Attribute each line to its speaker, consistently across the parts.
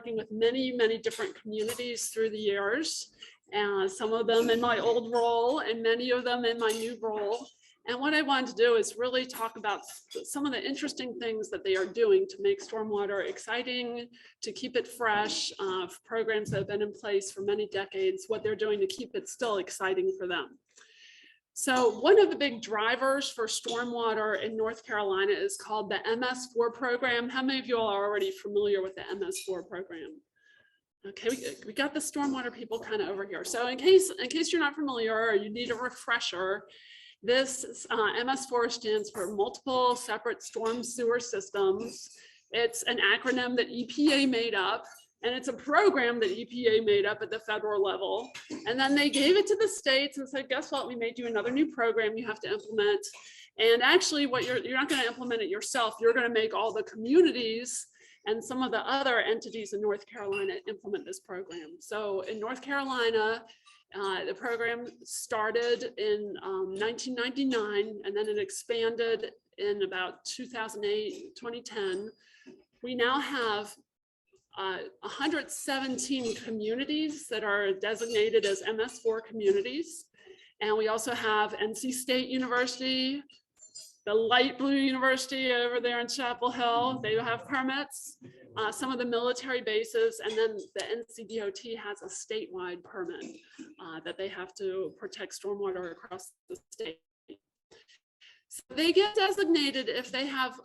Speaker 1: working with many, many different communities through the years, and some of them in my old role and many of them in my new role. And what I wanted to do is really talk about some of the interesting things that they are doing to make stormwater exciting, to keep it fresh, programs that have been in place for many decades, what they're doing to keep it still exciting for them. So one of the big drivers for stormwater in North Carolina is called the MS4 program. How many of you are already familiar with the MS4 program? Okay, we got the stormwater people kind of over here. So in case you're not familiar or you need a refresher, this MS4 stands for Multiple Separate Storm Sewer Systems. It's an acronym that EPA made up, and it's a program that EPA made up at the federal level. And then they gave it to the states and said, guess what? We made you another new program you have to implement. And actually, what you're not going to implement it yourself. You're going to make all the communities and some of the other entities in North Carolina implement this program. So in North Carolina, the program started in 1999, and then it expanded in about 2008, 2010. We now have 117 communities that are designated as MS4 communities. And we also have NC State University, the light blue university over there in Chapel Hill, they have permits, some of the military bases, and then the NC DOT has a statewide permit that they have to protect stormwater across the state. So they get designated if they have,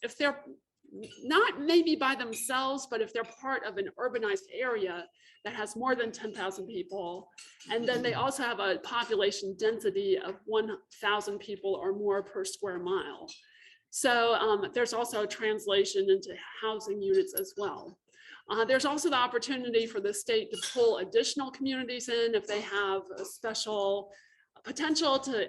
Speaker 1: if they're not maybe by themselves, but if they're part of an urbanized area that has more than 10,000 people, and then they also have a population density of 1,000 people or more per square mile. So there's also a translation into housing units as well. There's also the opportunity for the state to pull additional communities in if they have a special potential to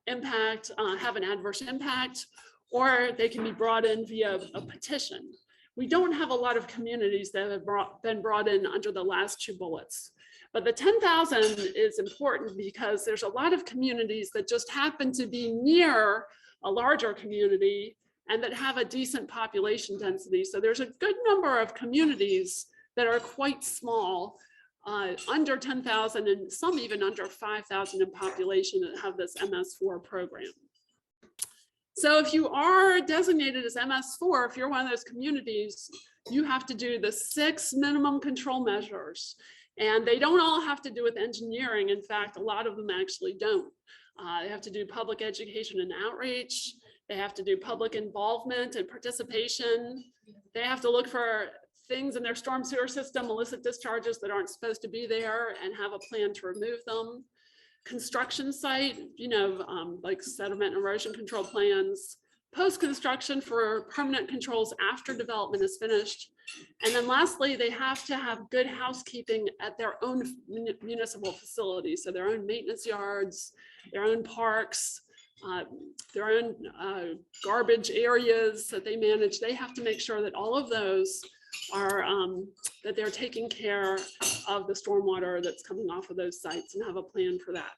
Speaker 1: impact, have an adverse impact, or they can be brought in via a petition. We don't have a lot of communities that have been brought in under the last two bullets, but the 10,000 is important because there's a lot of communities that just happen to be near a larger community and that have a decent population density. So there's a good number of communities that are quite small, under 10,000 and some even under 5,000 in population that have this MS4 program. So if you are designated as MS4, if you're one of those communities, you have to do the 6 minimum control measures. And they don't all have to do with engineering. In fact, a lot of them actually don't. They have to do public education and outreach. They have to do public involvement and participation. They have to look for things in their storm sewer system, illicit discharges that aren't supposed to be there, and have a plan to remove them. Construction site, like sediment and erosion control plans, post-construction for permanent controls after development is finished. And then lastly, they have to have good housekeeping at their own municipal facilities. So their own maintenance yards, their own parks, their own garbage areas that they manage. They have to make sure that all of those are, that they're taking care of the stormwater that's coming off of those sites and have a plan for that.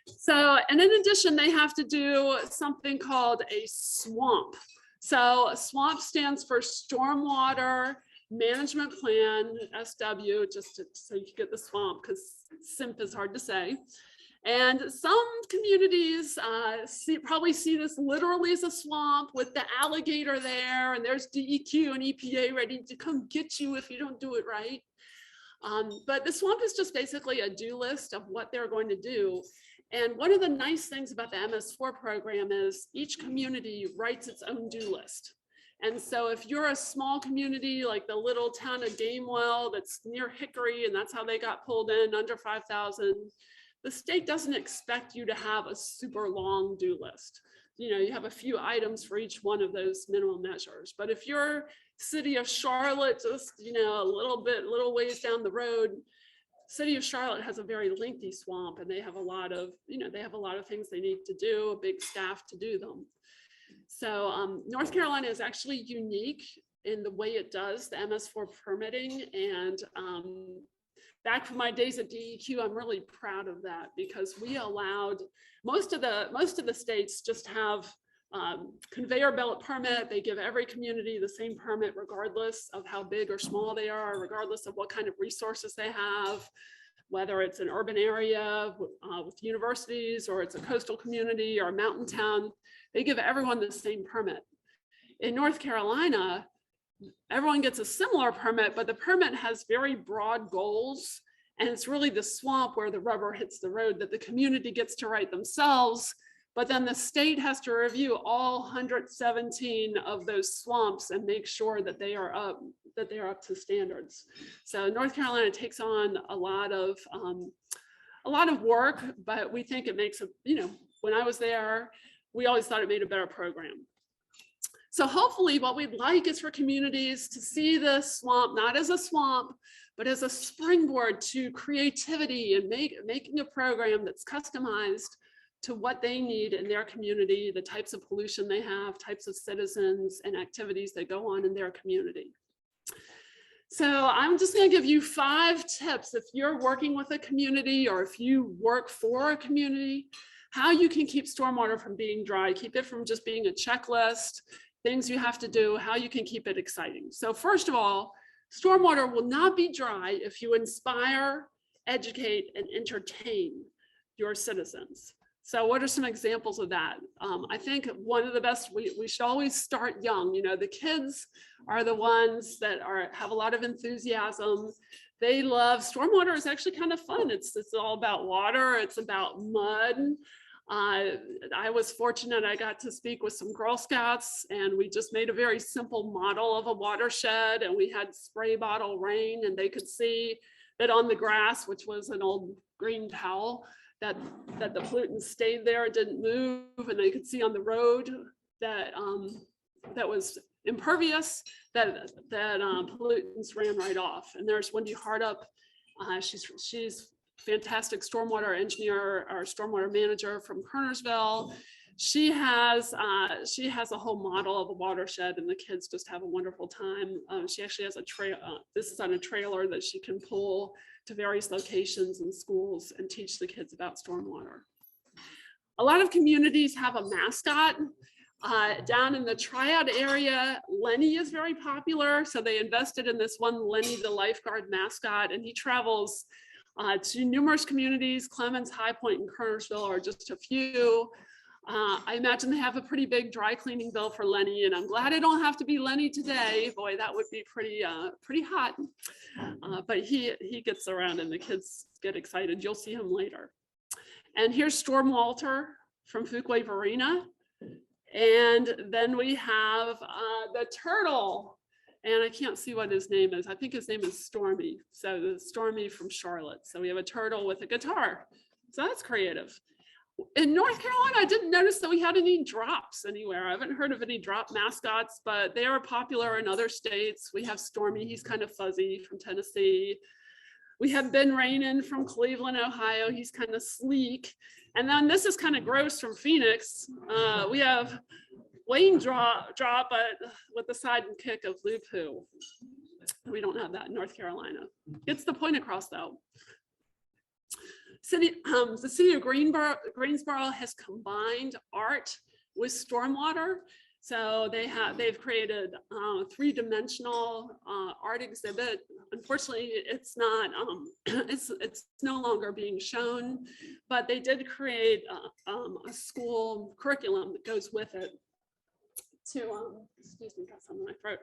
Speaker 1: So, and in addition, they have to do something called a SWAMP. So a SWAMP stands for Stormwater Management Plan, SW, just so you can get the SWAMP, because SIMP is hard to say. And some communities probably see this literally as a swamp with the alligator there, and there's DEQ and EPA ready to come get you if you don't do it right. But the SWAMP is just basically a do list of what they're going to do. And one of the nice things about the MS4 program is each community writes its own do list. And so if you're a small community like the little town of Gamewell that's near Hickory, and that's how they got pulled in under 5,000, the state doesn't expect you to have a super long do list. You have a few items for each one of those minimum measures. But if you're city of Charlotte, just a little ways down the road, city of Charlotte has a very lengthy swamp, and they have a lot of, they have a lot of things they need to do, a big staff to do them. So North Carolina is actually unique in the way it does the MS4 permitting, and back from my days at DEQ, I'm really proud of that, because we allowed most of the states just have conveyor belt permit. They give every community the same permit regardless of how big or small they are, regardless of what kind of resources they have, whether it's an urban area with universities, or it's a coastal community or a mountain town. They give everyone the same permit. In North Carolina, everyone gets a similar permit, but the permit has very broad goals. And it's really the swamp where the rubber hits the road that the community gets to write themselves. But then the state has to review all 117 of those swamps and make sure that they are up to standards. So North Carolina takes on a lot of work, but we think it makes when I was there, we always thought it made a better program. So hopefully what we'd like is for communities to see the swamp not as a swamp, but as a springboard to creativity and making a program that's customized to what they need in their community, the types of pollution they have, types of citizens and activities that go on in their community. So I'm just going to give you 5 tips if you're working with a community or if you work for a community, how you can keep stormwater from being dry, keep it from just being a checklist, things you have to do, how you can keep it exciting. So first of all, stormwater will not be dry if you inspire, educate, and entertain your citizens. So what are some examples of that? I think one of the best, we should always start young. The kids are the ones that have a lot of enthusiasm. They love, stormwater is actually kind of fun. It's all about water, it's about mud. I was fortunate, I got to speak with some Girl Scouts, and we just made a very simple model of a watershed, and we had spray bottle rain, and they could see that on the grass, which was an old green towel, that the pollutants stayed there, didn't move, and they could see on the road that that was impervious, that pollutants ran right off. And there's Wendy Hardup, she's fantastic stormwater engineer or stormwater manager from Kernersville. She has a whole model of a watershed, and the kids just have a wonderful time. She actually has a this is on a trailer that she can pull to various locations and schools and teach the kids about stormwater. A lot of communities have a mascot. Down in the Triad area, Lenny is very popular, so they invested in this one Lenny the lifeguard mascot, and he travels to numerous communities. Clemens, High Point, and Kernersville are just a few. I imagine they have a pretty big dry cleaning bill for Lenny, and I'm glad I don't have to be Lenny today. Boy, that would be pretty hot. But he gets around and the kids get excited. You'll see him later. And here's Storm Walter from Fuquay Varina. And then we have the turtle. And I can't see what his name is. I think his name is Stormy. So Stormy from Charlotte. So we have a turtle with a guitar. So that's creative. In North Carolina, I didn't notice that we had any drops anywhere. I haven't heard of any drop mascots, but they are popular in other states. We have Stormy, he's kind of fuzzy, from Tennessee. We have Ben Rainin from Cleveland, Ohio. He's kind of sleek. And then this is kind of gross from Phoenix. We have Wayne Drop, but with the side and kick of Lupu. We don't have that in North Carolina. Gets the point across though. The city of Greensboro has combined art with stormwater. So they've created a 3-dimensional art exhibit. Unfortunately, it's not it's no longer being shown, but they did create a school curriculum that goes with it to excuse me, got something in my throat.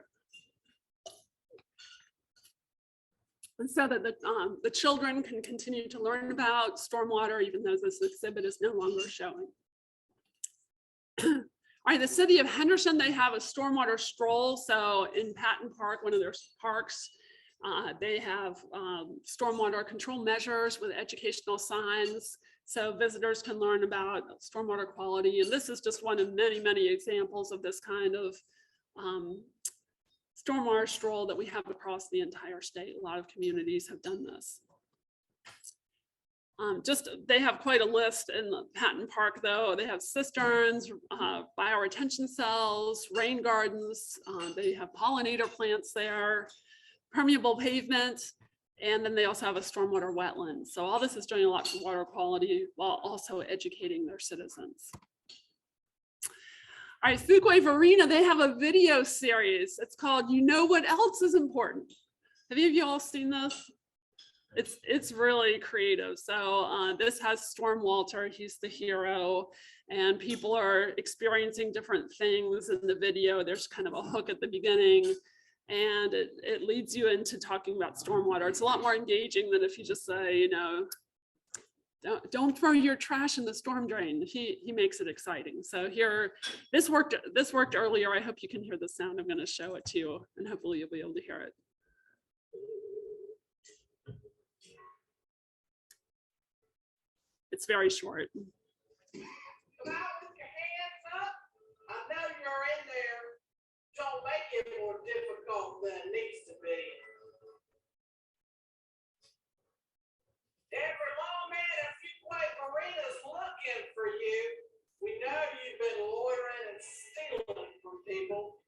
Speaker 1: And so that the children can continue to learn about stormwater, even though this exhibit is no longer showing. All right, the city of Henderson, they have a stormwater stroll. So in Patton Park, one of their parks, they have stormwater control measures with educational signs. So visitors can learn about stormwater quality. And this is just one of many, many examples of this kind of stormwater stroll that we have across the entire state. A lot of communities have done this. They have quite a list in the Patton Park though. They have cisterns, bioretention cells, rain gardens. They have pollinator plants there, permeable pavement, and then they also have a stormwater wetland. So all this is doing a lot for water quality while also educating their citizens. All right, Fuquay Varina, they have a video series. It's called You Know What Else is Important. Have any of you all seen this? It's really creative. So this has Stormwater, he's the hero, and people are experiencing different things in the video. There's kind of a hook at the beginning, and it leads you into talking about stormwater. It's a lot more engaging than if you just say, you know, don't throw your trash in the storm drain. He makes it exciting. So here, this worked earlier. I hope you can hear the sound. I'm going to show it to you, and hopefully you'll be able to hear it. It's very short.
Speaker 2: Come out with your hands up. I know you're in there. Don't make it more difficult than it needs to be. Every lawman at Fuquay Marina's looking for you. We know you've been loitering and stealing from people.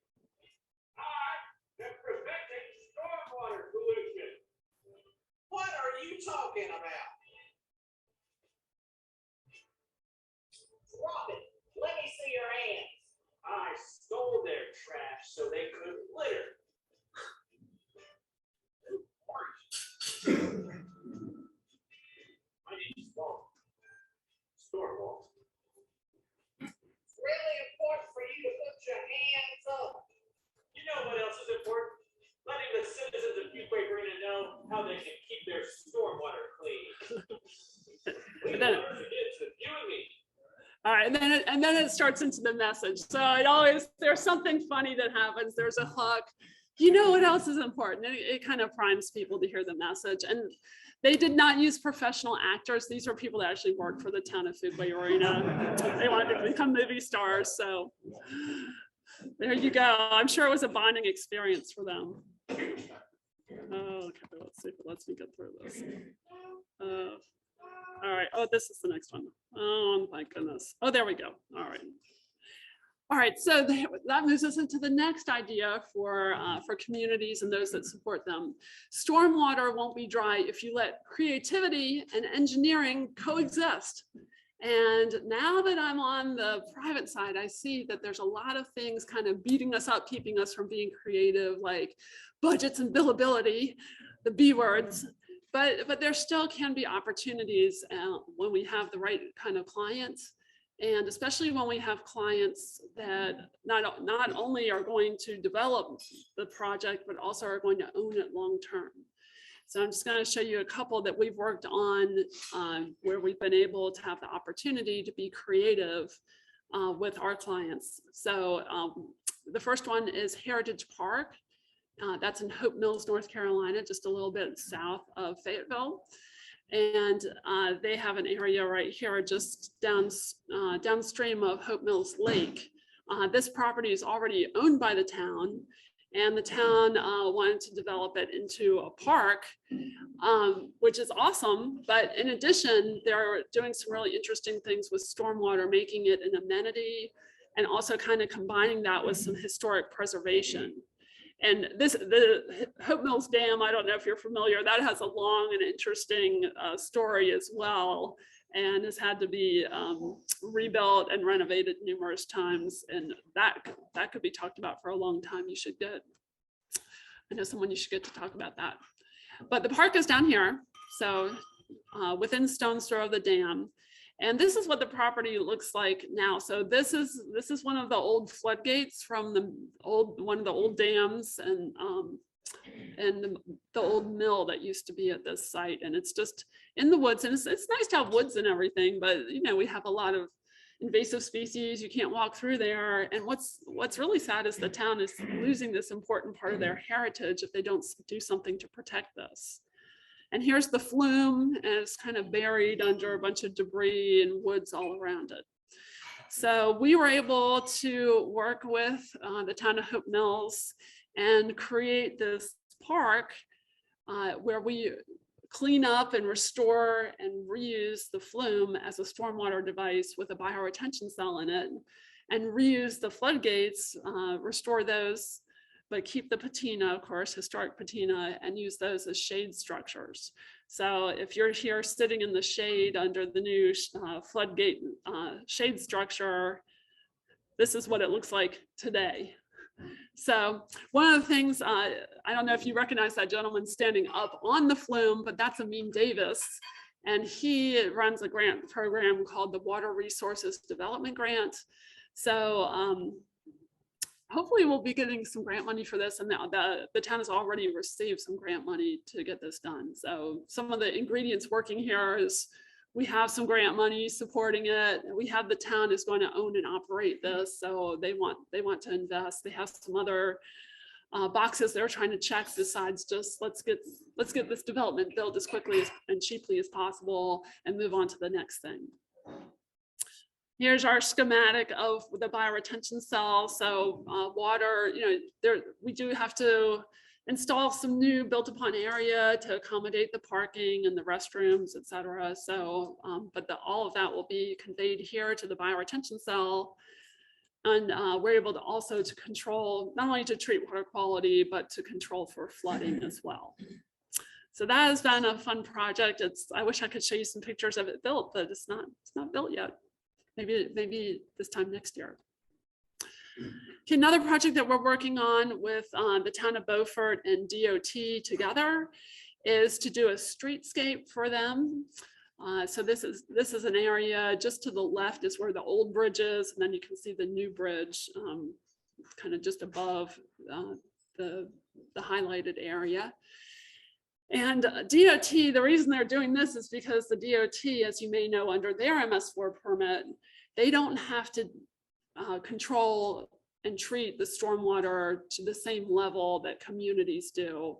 Speaker 2: I'm preventing stormwater pollution. What are you talking about? Robin, let me see your hands. I stole their trash so they couldn't litter. My name is Walt. Stormwater. It's really important for you to put your hands up. You know what else is important? Letting the citizens of Fuquay Marina know how they can keep their stormwater clean. We learned it's with you and me.
Speaker 1: All right, and then it starts into the message. So it always, there's something funny that happens. There's a hook. You know what else is important? It kind of primes people to hear the message. And they did not use professional actors. These are people that actually work for the town of Fuquay Marina. They wanted to become movie stars. So there you go. I'm sure it was a bonding experience for them. Oh, okay, let's see if it lets me get through this. All right. Oh, this is the next one. Oh my goodness. Oh, there we go. All right. All right. So that moves us into the next idea for communities and those that support them. Stormwater won't be dry if you let creativity and engineering coexist. And now that I'm on the private side, I see that there's a lot of things kind of beating us up, keeping us from being creative, like budgets and billability, the B words. But there still can be opportunities when we have the right kind of clients, and especially when we have clients that not only are going to develop the project, but also are going to own it long term. So I'm just going to show you a couple that we've worked on where we've been able to have the opportunity to be creative with our clients. So the first one is Heritage Park. That's in Hope Mills, North Carolina, just a little bit south of Fayetteville. And they have an area right here just downstream of Hope Mills Lake. This property is already owned by the town, and the town wanted to develop it into a park, which is awesome. But in addition, they're doing some really interesting things with stormwater, making it an amenity, and also kind of combining that with some historic preservation. And the Hope Mills Dam, I don't know if you're familiar, that has a long and interesting story as well, and has had to be rebuilt and renovated numerous times. And that could be talked about for a long time. I know someone you should get to talk about that. But the park is down here, so within stone's throw of the dam. And this is what the property looks like now. So this is one of the old floodgates from one of the old dams, and the old mill that used to be at this site. And it's just in the woods, and it's nice to have woods and everything, but you know, we have a lot of invasive species. You can't walk through there. And what's really sad is the town is losing this important part of their heritage if they don't do something to protect this. And here's the flume, and it's kind of buried under a bunch of debris and woods all around it. So we were able to work with the town of Hope Mills and create this park where we clean up and restore and reuse the flume as a stormwater device with a bioretention cell in it, and reuse the floodgates, restore those, but keep the patina, of course, historic patina, and use those as shade structures. So if you're here sitting in the shade under the new floodgate shade structure, this is what it looks like today. So one of the things, I don't know if you recognize that gentleman standing up on the flume, but that's Amin Davis. And he runs a grant program called the Water Resources Development Grant. So hopefully we'll be getting some grant money for this, and the town has already received some grant money to get this done. So some of the ingredients working here is we have some grant money supporting it. We have the town is going to own and operate this, so they want to invest. They have some other boxes they're trying to check besides just let's get this development built as quickly and cheaply as possible and move on to the next thing. Here's our schematic of the bioretention cell. So water, we do have to install some new built upon area to accommodate the parking and the restrooms, et cetera. So, but all of that will be conveyed here to the bioretention cell. And we're able to also to control, not only to treat water quality, but to control for flooding as well. So that has been a fun project. I wish I could show you some pictures of it built, but it's not built yet. Maybe this time next year. Okay, another project that we're working on with the town of Beaufort and DOT together is to do a streetscape for them. So this is an area just to the left is where the old bridge is, and then you can see the new bridge kind of just above the highlighted area. And DOT, the reason they're doing this is because the DOT, as you may know, under their MS4 permit, they don't have to control and treat the stormwater to the same level that communities do.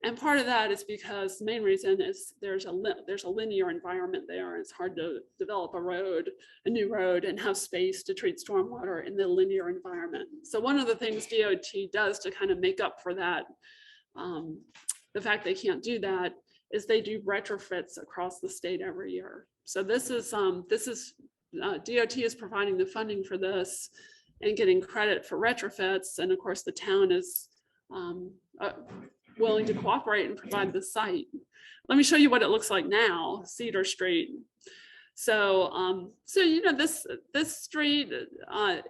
Speaker 1: And part of that is because the main reason is there's a linear environment there. It's hard to develop a new road and have space to treat stormwater in the linear environment. So one of the things DOT does to kind of make up for that, the fact they can't do that, is they do retrofits across the state every year. So this is DOT is providing the funding for this and getting credit for retrofits. And of course, the town is willing to cooperate and provide the site. Let me show you what it looks like now, Cedar Street. So, this street,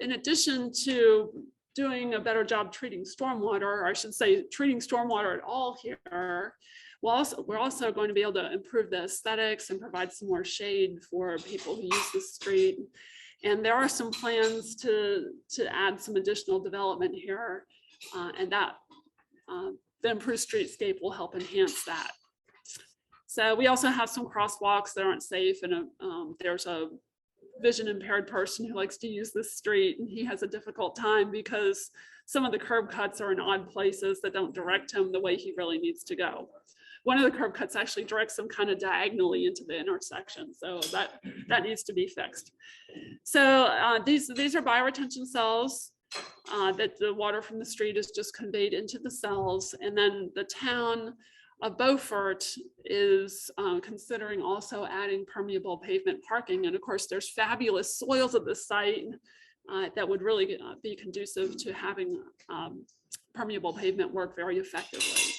Speaker 1: in addition to doing a better job treating stormwater, or I should say treating stormwater at all here, we're also going to be able to improve the aesthetics and provide some more shade for people who use the street. And there are some plans to add some additional development here, and that the improved streetscape will help enhance that. So we also have some crosswalks that aren't safe, and there's a vision impaired person who likes to use this street, and he has a difficult time because some of the curb cuts are in odd places that don't direct him the way he really needs to go. One of the curb cuts actually directs them kind of diagonally into the intersection, so that needs to be fixed. So these are bioretention cells that the water from the street is just conveyed into the cells, and then the town of Beaufort is considering also adding permeable pavement parking. And of course, there's fabulous soils at the site that would really be conducive to having permeable pavement work very effectively.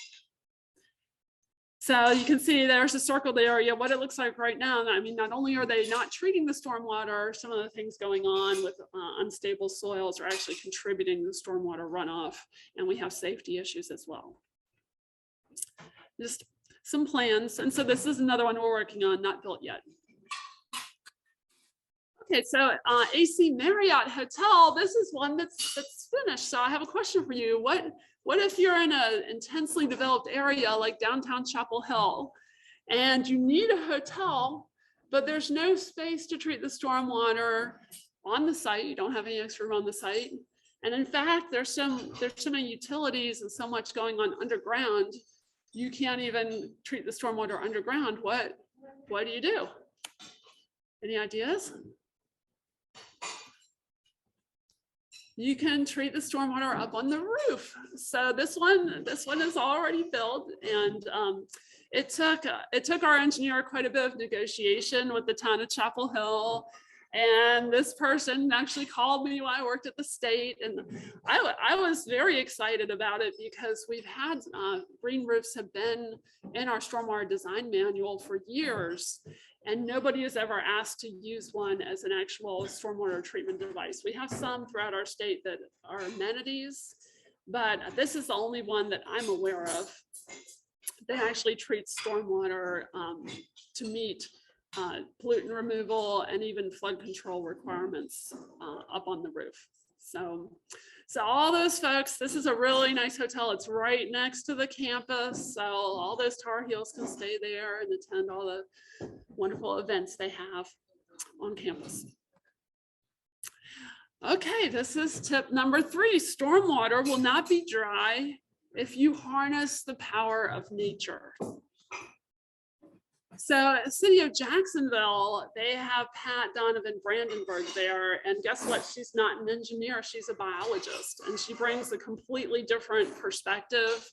Speaker 1: So you can see there's a circled area, what it looks like right now. I mean, not only are they not treating the stormwater, some of the things going on with unstable soils are actually contributing to stormwater runoff, and we have safety issues as well. Just some plans. And so this is another one we're working on, not built yet. Okay, so AC Marriott Hotel, this is one that's finished. So I have a question for you. What if you're in an intensely developed area like downtown Chapel Hill and you need a hotel, but there's no space to treat the stormwater on the site? You don't have any extra room on the site. And in fact, there's so many utilities and so much going on underground, you can't even treat the stormwater underground. What do you do? Any ideas? You can treat the stormwater up on the roof. So this one is already built, and it took our engineer quite a bit of negotiation with the town of Chapel Hill. And this person actually called me when I worked at the state, and I was very excited about it because we've had green roofs have been in our stormwater design manual for years. and nobody is ever asked to use one as an actual stormwater treatment device. We have some throughout our state that are amenities, but this is the only one that I'm aware of that actually treats stormwater to meet pollutant removal and even flood control requirements up on the roof. So all those folks, this is a really nice hotel. It's right next to the campus. So all those Tar Heels can stay there and attend all the wonderful events they have on campus. Okay, this is tip number 3. Stormwater will not be dry if you harness the power of nature. So the city of Jacksonville, they have Pat Donovan Brandenburg there, and guess what? She's not an engineer, she's a biologist, and she brings a completely different perspective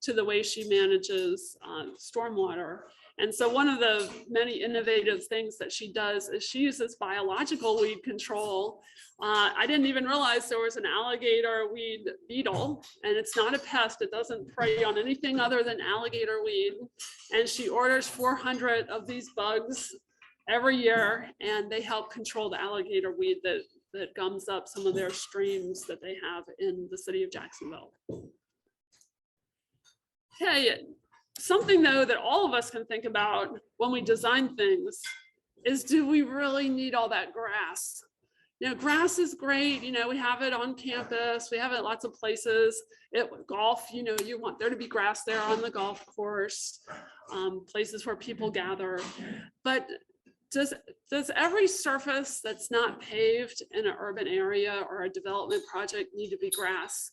Speaker 1: to the way she manages stormwater. And so one of the many innovative things that she does is she uses biological weed control. I didn't even realize there was an alligator weed beetle, and it's not a pest. It doesn't prey on anything other than alligator weed. And she orders 400 of these bugs every year, and they help control the alligator weed that gums up some of their streams that they have in the city of Jacksonville. Okay, something though that all of us can think about when we design things is, do we really need all that grass? You know, grass is great. You know, we have it on campus. We have it lots of places. Golf, you know, you want there to be grass there on the golf course, places where people gather. But does every surface that's not paved in an urban area or a development project need to be grass?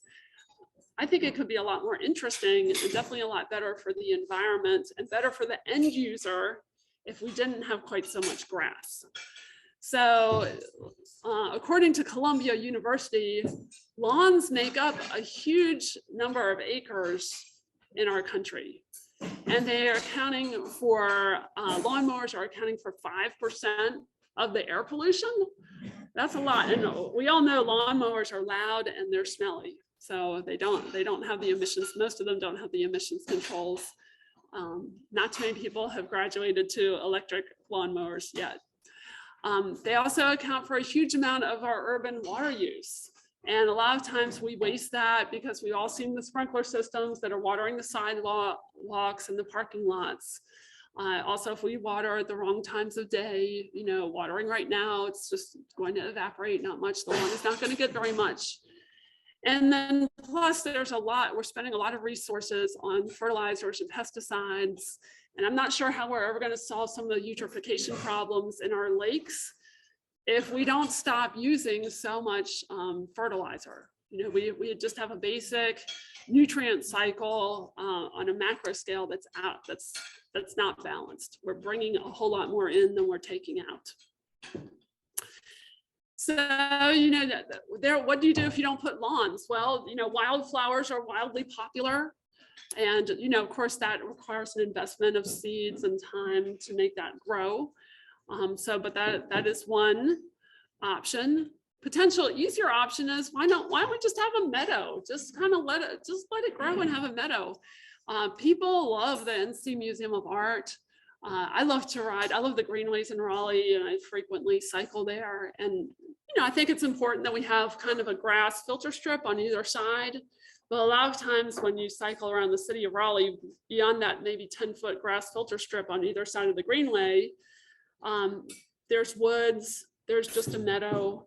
Speaker 1: I think it could be a lot more interesting and definitely a lot better for the environment and better for the end user if we didn't have quite so much grass. So according to Columbia University, lawns make up a huge number of acres in our country. And they are accounting for, lawnmowers are accounting for 5% of the air pollution. That's a lot. And we all know lawnmowers are loud and they're smelly. So they don't have the emissions. Most of them don't have the emissions controls. Not too many people have graduated to electric lawnmowers yet. They also account for a huge amount of our urban water use. And a lot of times we waste that because we've all seen the sprinkler systems that are watering the sidewalks and the parking lots. Also, if we water at the wrong times of day, you know, watering right now, it's just going to evaporate, not much. The lawn is not going to get very much. And then plus there's we're spending a lot of resources on fertilizers and pesticides. And I'm not sure how we're ever going to solve some of the eutrophication problems in our lakes if we don't stop using so much fertilizer. You know, we just have a basic nutrient cycle on a macro scale that's not balanced. We're bringing a whole lot more in than we're taking out. So, you know, what do you do if you don't put lawns? Well, you know, wildflowers are wildly popular. And, you know, of course, that requires an investment of seeds and time to make that grow. But that is one option. Potential easier option is why don't we just have a meadow? Just kind of let it grow and have a meadow. People love the NC Museum of Art. I love to ride. I love the greenways in Raleigh, and I frequently cycle there. And, you know, I think it's important that we have kind of a grass filter strip on either side. But a lot of times when you cycle around the city of Raleigh, beyond that maybe 10-foot grass filter strip on either side of the greenway, there's woods, there's just a meadow.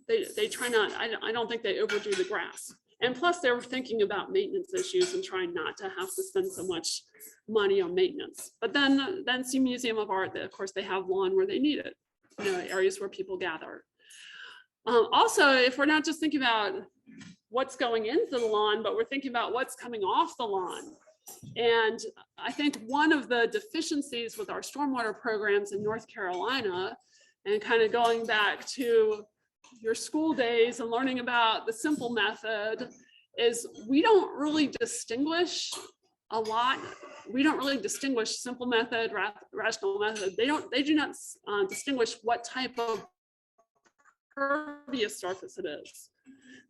Speaker 1: They try not, I don't think they overdo the grass. And plus they were thinking about maintenance issues and trying not to have to spend so much money on maintenance. But then see Museum of Art, of course they have lawn where they need it, you know, areas where people gather. Also, if we're not just thinking about what's going into the lawn, but we're thinking about what's coming off the lawn. And I think one of the deficiencies with our stormwater programs in North Carolina, and kind of going back to your school days and learning about the simple method, is we don't really distinguish a lot. We don't really distinguish simple method, rational method. They do not distinguish what type of pervious surface it is.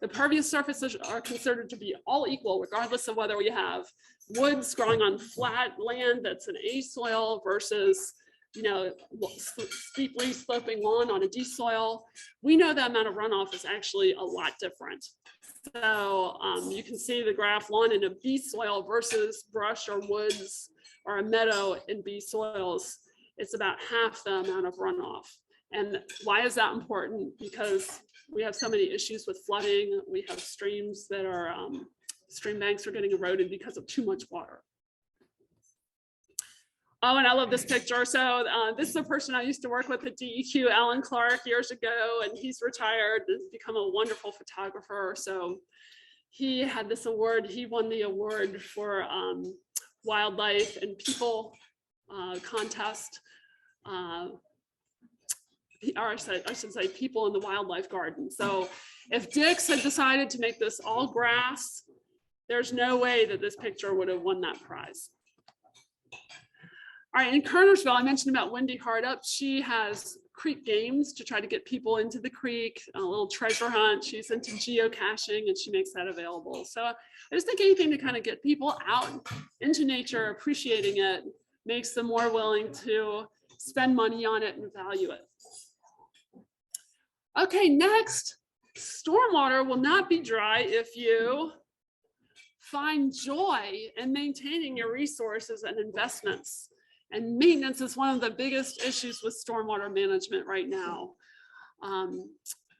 Speaker 1: The pervious surfaces are considered to be all equal, regardless of whether we have woods growing on flat land that's an A soil versus you know, steeply sloping lawn on a D-soil, we know the amount of runoff is actually a lot different. So you can see the graph, lawn in a B soil versus brush or woods or a meadow in B soils. It's about half the amount of runoff. And why is that important? Because we have so many issues with flooding. We have streams that are, stream banks are getting eroded because of too much water. Oh, and I love this picture. So this is a person I used to work with at DEQ, Alan Clark, years ago, and he's retired, has become a wonderful photographer. So he had this award. He won the award for wildlife and people contest. Or I should say people in the wildlife garden. So if Dix had decided to make this all grass, there's no way that this picture would have won that prize. All right, in Kernersville, I mentioned about Wendy Hardup. She has creek games to try to get people into the creek, a little treasure hunt. She's into geocaching and she makes that available. So I just think anything to kind of get people out into nature, appreciating it, makes them more willing to spend money on it and value it. Okay, next, stormwater will not be dry if you find joy in maintaining your resources and investments. And maintenance is one of the biggest issues with stormwater management right now.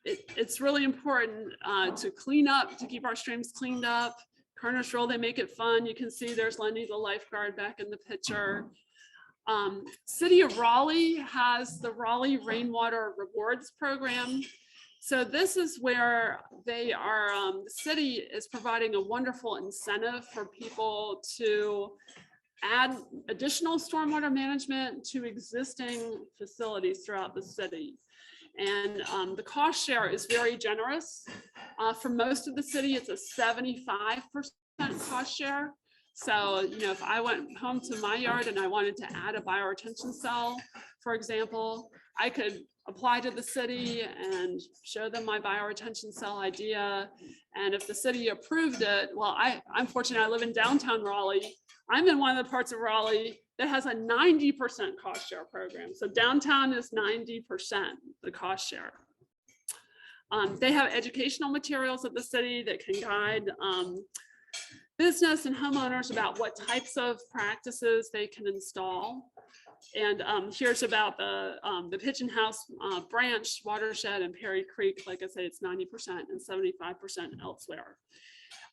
Speaker 1: It's really important to clean up, to keep our streams cleaned up. Kernersville, they make it fun. You can see there's Lenny, the lifeguard, back in the picture. City of Raleigh has the Raleigh Rainwater Rewards Program. So this is where they are, the city is providing a wonderful incentive for people to add additional stormwater management to existing facilities throughout the city. And the cost share is very generous. For most of the city, it's a 75% cost share. So, you know, if I went home to my yard and I wanted to add a bioretention cell, for example, I could apply to the city and show them my bioretention cell idea. And if the city approved it, well, I'm fortunate, I live in downtown Raleigh. I'm in one of the parts of Raleigh that has a 90% cost share program. So downtown is 90% the cost share. They have educational materials at the city that can guide business and homeowners about what types of practices they can install. And here's about the Pigeon House branch, watershed, and Perry Creek. Like I say, it's 90% and 75% elsewhere.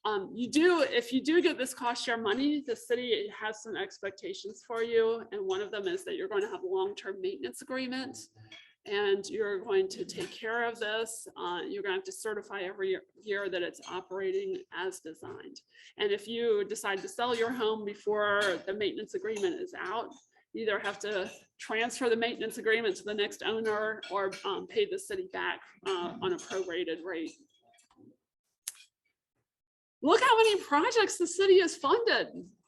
Speaker 1: If you do get this cost share money, the city has some expectations for you. And one of them is that you're going to have a long-term maintenance agreement and you're going to take care of this. You're going to have to certify every year that it's operating as designed. And if you decide to sell your home before the maintenance agreement is out, you either have to transfer the maintenance agreement to the next owner or pay the city back on a prorated rate. Look how many projects the city has funded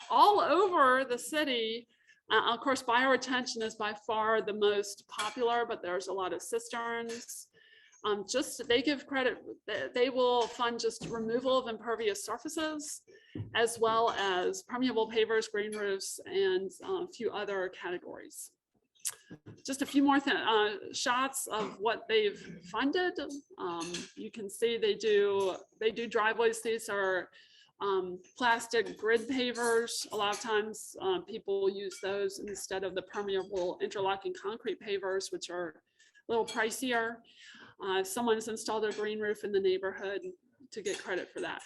Speaker 1: all over the city. Of course, bioretention is by far the most popular, but there's a lot of cisterns. They give credit, they will fund just removal of impervious surfaces, as well as permeable pavers, green roofs, and a few other categories. Just a few more shots of what they've funded. You can see they do driveways. These are plastic grid pavers. A lot of times people use those instead of the permeable interlocking concrete pavers, which are a little pricier. Someone has installed a green roof in the neighborhood to get credit for that.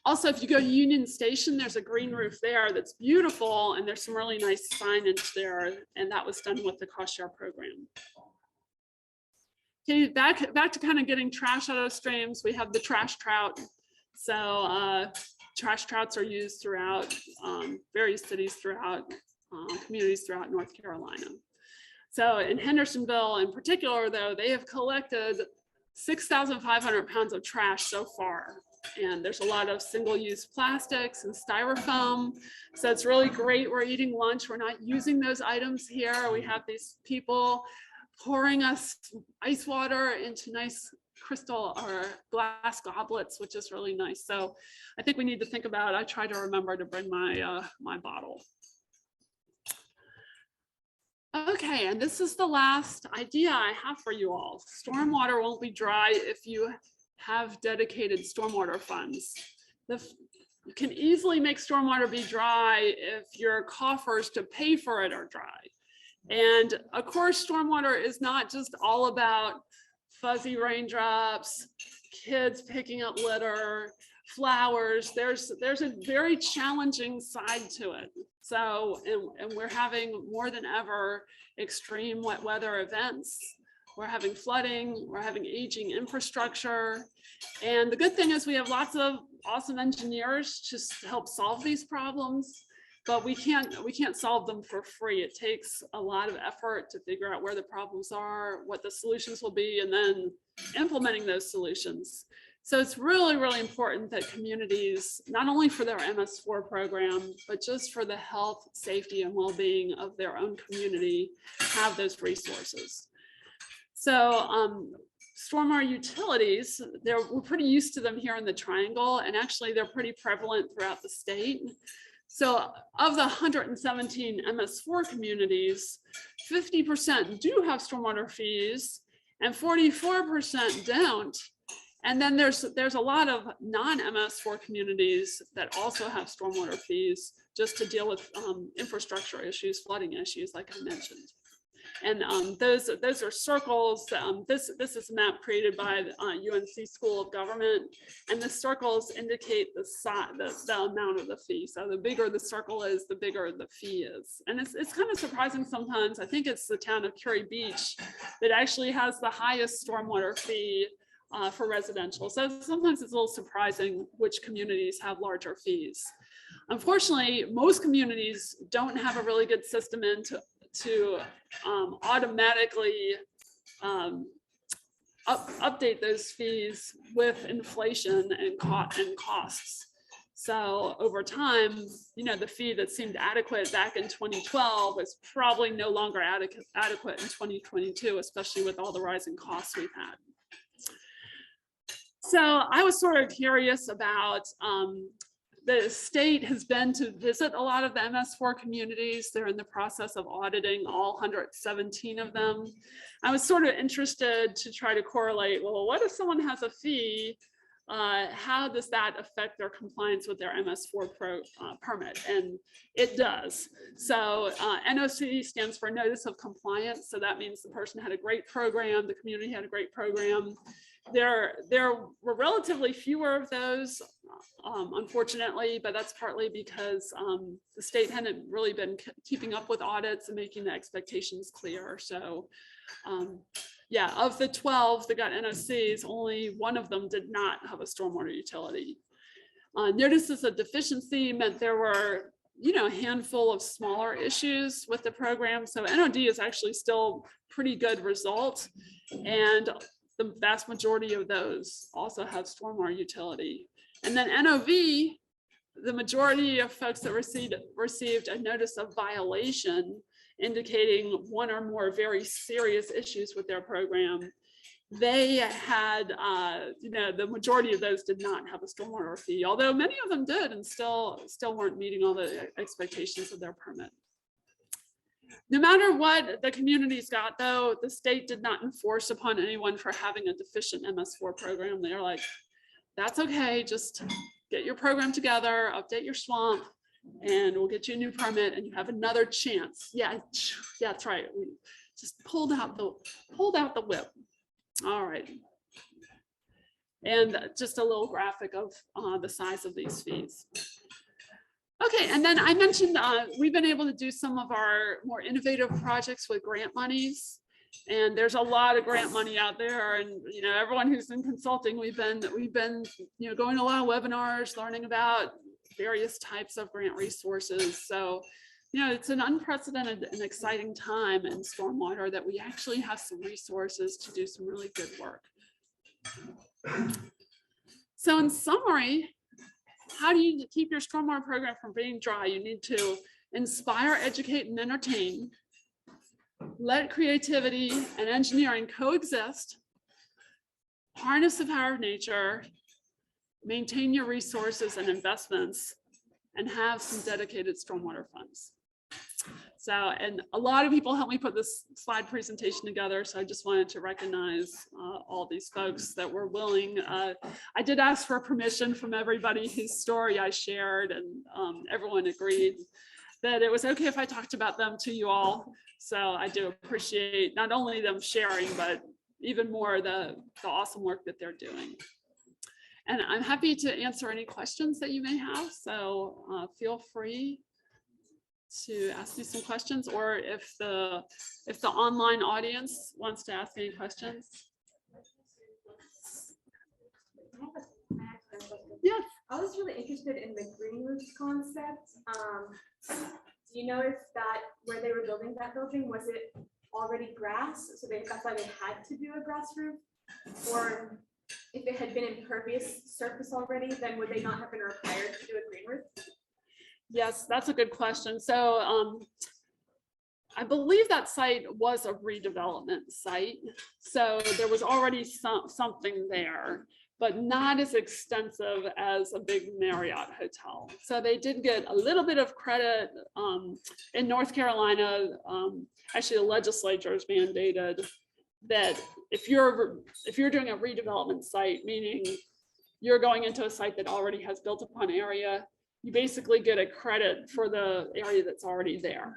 Speaker 1: Also, if you go to Union Station, there's a green roof there that's beautiful, and there's some really nice signage there, and that was done with the cost share program. Okay, back to kind of getting trash out of streams. We have the trash trout. So trash trouts are used throughout various cities throughout communities throughout North Carolina. So in Hendersonville in particular, though, they have collected 6,500 pounds of trash so far. And there's a lot of single-use plastics and styrofoam. So it's really great. We're eating lunch. We're not using those items here. We have these people pouring us ice water into nice crystal or glass goblets, which is really nice. So I think we need to think about, I try to remember to bring my, my bottle. Okay, and this is the last idea I have for you all. Stormwater won't be dry if you have dedicated stormwater funds. You can easily make stormwater be dry if your coffers to pay for it are dry. And of course, stormwater is not just all about fuzzy raindrops, kids picking up litter, flowers. There's a very challenging side to it. So, and we're having more than ever extreme wet weather events. We're having flooding, we're having aging infrastructure. And the good thing is we have lots of awesome engineers to help solve these problems, but we can't solve them for free. It takes a lot of effort to figure out where the problems are, what the solutions will be, and then implementing those solutions. So it's really, really important that communities, not only for their MS4 program, but just for the health, safety, and well-being of their own community, have those resources. So stormwater utilities, we're pretty used to them here in the Triangle, and actually they're pretty prevalent throughout the state. So of the 117 MS4 communities, 50% do have stormwater fees and 44% don't. And then there's a lot of non-MS4 communities that also have stormwater fees just to deal with infrastructure issues, flooding issues, like I mentioned. And those are circles. This is a map created by the UNC School of Government, and the circles indicate the amount of the fee. So the bigger the circle is, the bigger the fee is. And it's kind of surprising sometimes. I think it's the town of Curry Beach that actually has the highest stormwater fee for residential. So sometimes it's a little surprising which communities have larger fees. Unfortunately, most communities don't have a really good system to automatically update those fees with inflation and costs. So over time, the fee that seemed adequate back in 2012 is probably no longer adequate in 2022, especially with all the rising costs we've had. So I was sort of curious about the state has been to visit a lot of the MS4 communities. They're in the process of auditing all 117 of them. I was sort of interested to try to correlate, well, what if someone has a fee? How does that affect their compliance with their MS4 permit? And it does. So NOC stands for Notice of Compliance. So that means the person had a great program, the community had a great program. There were relatively fewer of those, unfortunately, but that's partly because the state hadn't really been keeping up with audits and making the expectations clear. So yeah, of the 12 that got NOCs, only one of them did not have a stormwater utility. Notices of deficiency meant there were a handful of smaller issues with the program. So NOD is actually still pretty good result. And the vast majority of those also have stormwater utility. And then NOV, the majority of folks that received a notice of violation indicating one or more very serious issues with their program, they had, the majority of those did not have a stormwater fee, although many of them did and still weren't meeting all the expectations of their permit. No matter what the communities got, though, the state did not enforce upon anyone for having a deficient MS4 program. They're like, that's okay, just get your program together, update your swamp, and we'll get you a new permit and you have another chance. Yeah, that's right. We just pulled out the whip. All right. And just a little graphic of the size of these fees. Okay, and then I mentioned we've been able to do some of our more innovative projects with grant monies, and there's a lot of grant money out there. And everyone who's in consulting, we've been going to a lot of webinars, learning about various types of grant resources. So it's an unprecedented and exciting time in stormwater that we actually have some resources to do some really good work. So in summary, how do you keep your stormwater program from being dry? You need to inspire, educate, and entertain. Let creativity and engineering coexist. Harness the power of nature. Maintain your resources and investments, and have some dedicated stormwater funds. So, and a lot of people helped me put this slide presentation together. So I just wanted to recognize all these folks that were willing. I did ask for permission from everybody whose story I shared, and everyone agreed that it was okay if I talked about them to you all. So I do appreciate not only them sharing, but even more the awesome work that they're doing. And I'm happy to answer any questions that you may have. So feel free to ask me some questions, or if the online audience wants to ask any questions. Yes.
Speaker 3: I was really interested in the green roofs concept. Do you notice that where they were building that building, was it already grass? So that's why they had to do a grass roof? Or if it had been impervious surface already, then would they not have been required to do a green roof?
Speaker 1: Yes, that's a good question. So I believe that site was a redevelopment site. So there was already something there, but not as extensive as a big Marriott hotel. So they did get a little bit of credit in North Carolina. Actually, the legislature has mandated that if you're doing a redevelopment site, meaning you're going into a site that already has built upon area, you basically get a credit for the area that's already there.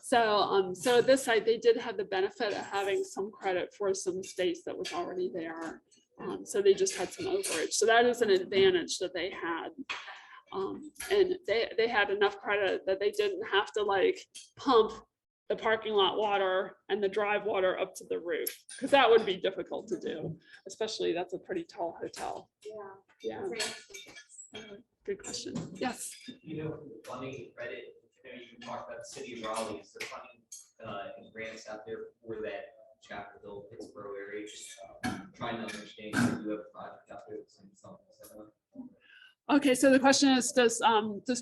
Speaker 1: So, so at this site, they did have the benefit of having some credit for some space that was already there. So they just had some overage. So that is an advantage that they had. And they had enough credit that they didn't have to like pump the parking lot water and the drive water up to the roof, because that would be difficult to do, especially that's a pretty tall hotel. Yeah. Good question. Yes.
Speaker 4: You know, funding credit, you talked about the city of Raleigh, is there funding and grants out there for that Chapel Hill, Pittsburgh area? Just trying to understand if you have a project out there that's something similar.
Speaker 1: Okay, so the question is, does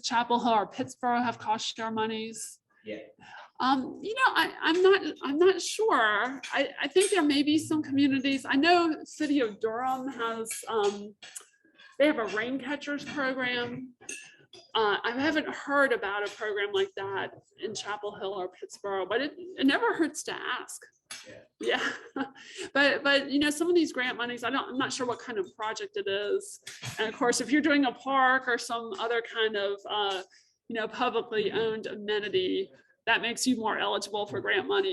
Speaker 1: Chapel Hill or Pittsburgh have cost share monies?
Speaker 4: Yeah.
Speaker 1: You know, I'm not sure. I think there may be some communities. I know City of Durham has they have a rain catchers program. I haven't heard about a program like that in Chapel Hill or Pittsburgh, but it never hurts to ask. Yeah. But you know, some of these grant monies, I'm not sure what kind of project it is. And of course, if you're doing a park or some other kind of you know, publicly owned amenity, that makes you more eligible for grant money